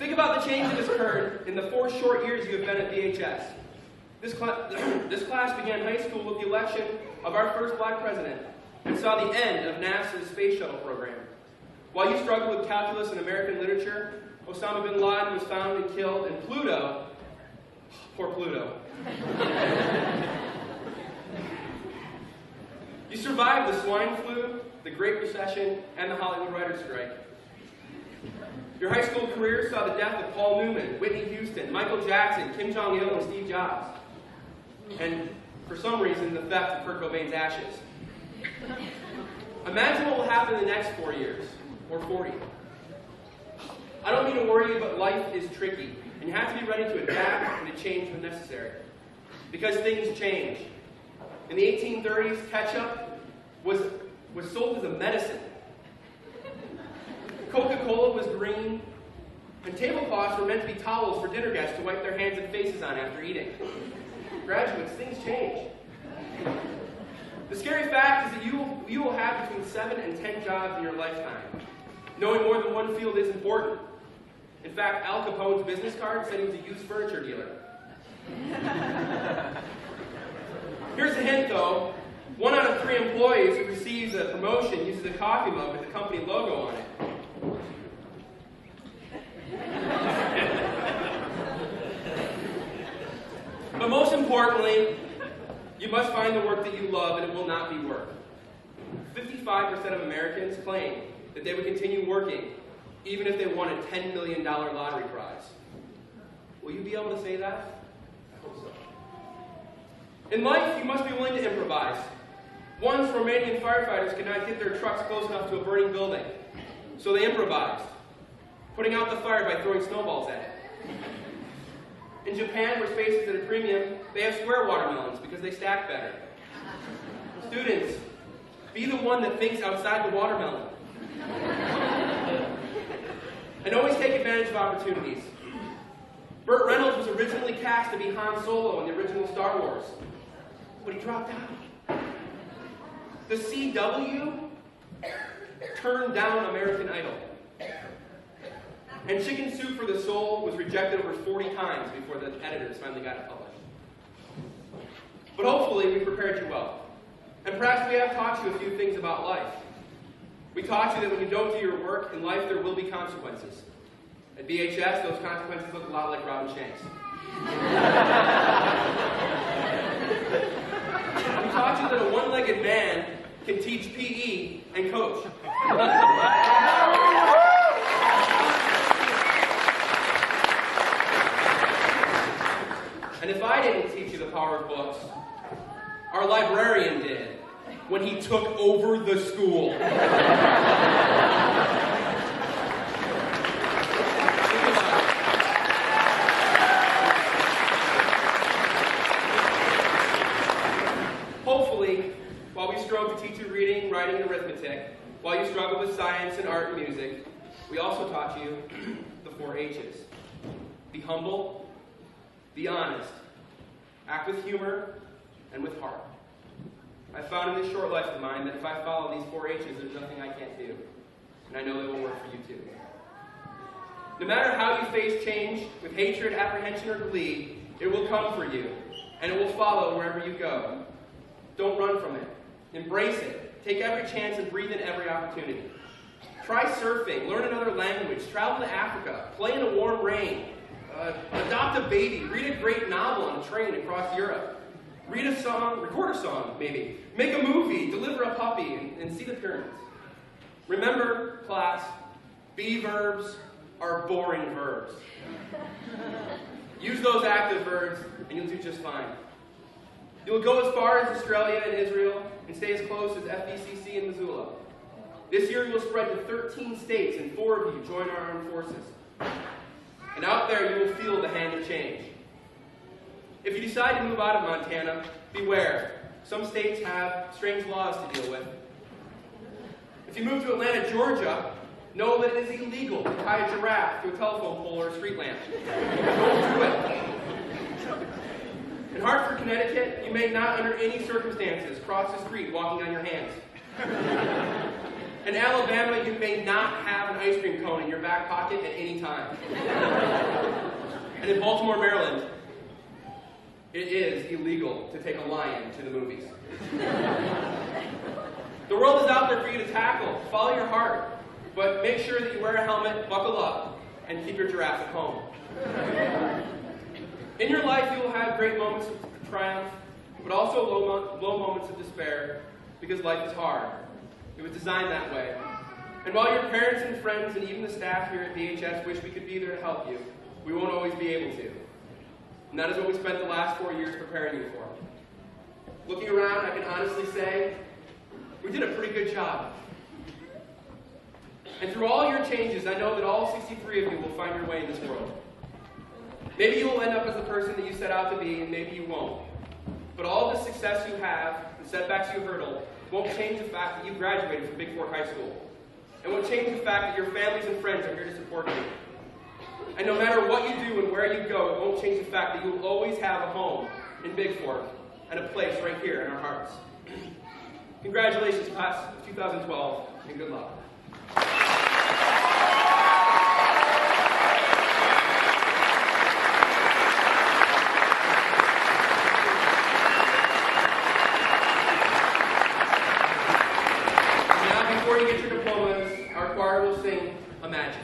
Think about the change that has occurred in the 4 short years you have been at BHS. This class began high school with the election of our first black president and saw the end of NASA's space shuttle program. While you struggled with calculus and American literature, Osama bin Laden was found and killed, and Pluto, poor Pluto. You survived the swine flu, the Great Recession, and the Hollywood writers' strike. Your high school career saw the death of Paul Newman, Whitney Houston, Michael Jackson, Kim Jong-il, and Steve Jobs. And for some reason, the theft of Kurt Cobain's ashes. Imagine what will happen in the next 4 years, or 40. I don't mean to worry you, but life is tricky, and you have to be ready to adapt and to change when necessary. Because things change. In the 1830s, ketchup was sold as a medicine. Coca-Cola was green, and tablecloths were meant to be towels for dinner guests to wipe their hands and faces on after eating. Graduates, things change. The scary fact is that you will have between 7 and 10 jobs in your lifetime. Knowing more than one field is important. In fact, Al Capone's business card said he was a used furniture dealer. Here's a hint, though. 1 out of 3 employees who receives a promotion uses a coffee mug with the company logo on it. But most importantly, you must find the work that you love, and it will not be work. 55% of Americans claim that they would continue working even if they won a $10 million lottery prize. Will you be able to say that? I hope so. In life, you must be willing to improvise. Once, Romanian firefighters could not get their trucks close enough to a burning building, so they improvised, putting out the fire by throwing snowballs at it. In Japan, where space is at a premium, they have square watermelons because they stack better. Students, be the one that thinks outside the watermelon. And always take advantage of opportunities. Burt Reynolds was originally cast to be Han Solo in the original Star Wars, but he dropped out. The CW turned down American Idol. And Chicken Soup for the Soul was rejected over 40 times before the editors finally got it published. But hopefully we prepared you well. And perhaps we have taught you a few things about life. We taught you that when you don't do your work in life, there will be consequences. At BHS, those consequences look a lot like Robin Shanks. We taught you that a one-legged man can teach PE and coach. And if I didn't teach you the power of books, our librarian did when he took over the school. Hopefully, while we strove to teach you reading, writing, and arithmetic, while you struggled with science and art and music, we also taught you the 4 H's. Be humble, be honest, act with humor, and with heart. I found in this short life of mine that if I follow these 4 H's, there's nothing I can't do. And I know they will work for you too. No matter how you face change, with hatred, apprehension, or glee, it will come for you, and it will follow wherever you go. Don't run from it. Embrace it. Take every chance and breathe in every opportunity. Try surfing, learn another language, travel to Africa, play in a warm rain, adopt a baby, read a great novel on a train across Europe. Read a song, record a song, maybe. Make a movie, deliver a puppy, and see the pyramids. Remember, class, be verbs are boring verbs. Use those active verbs, and you'll do just fine. You'll go as far as Australia and Israel, and stay as close as FBCC and Missoula. This year, you'll spread to 13 states, and 4 of you join our armed forces. And out there, you will feel the hand of change. If you decide to move out of Montana, beware. Some states have strange laws to deal with. If you move to Atlanta, Georgia, know that it is illegal to tie a giraffe to a telephone pole or a street lamp. Don't do it. In Hartford, Connecticut, you may not under any circumstances cross the street walking on your hands. In Alabama, you may not have an ice cream cone in your back pocket at any time. And in Baltimore, Maryland, it is illegal to take a lion to the movies. The world is out there for you to tackle. Follow your heart. But make sure that you wear a helmet, buckle up, and keep your giraffe at home. In your life, you will have great moments of triumph, but also low moments of despair, because life is hard. It was designed that way. And while your parents and friends and even the staff here at VHS wish we could be there to help you, we won't always be able to. And that is what we spent the last 4 years preparing you for. Looking around, I can honestly say, we did a pretty good job. And through all your changes, I know that all 63 of you will find your way in this world. Maybe you will end up as the person that you set out to be, and maybe you won't. But all the success you have, the setbacks you hurdle, won't change the fact that you graduated from Bigfork High School. And won't change the fact that your families and friends are here to support you. And no matter what you do and where you go, it won't change the fact that you will always have a home in Bigfork and a place right here in our hearts. Congratulations, class of 2012, and good luck. Now, before you get your diplomas, our choir will sing Imagine.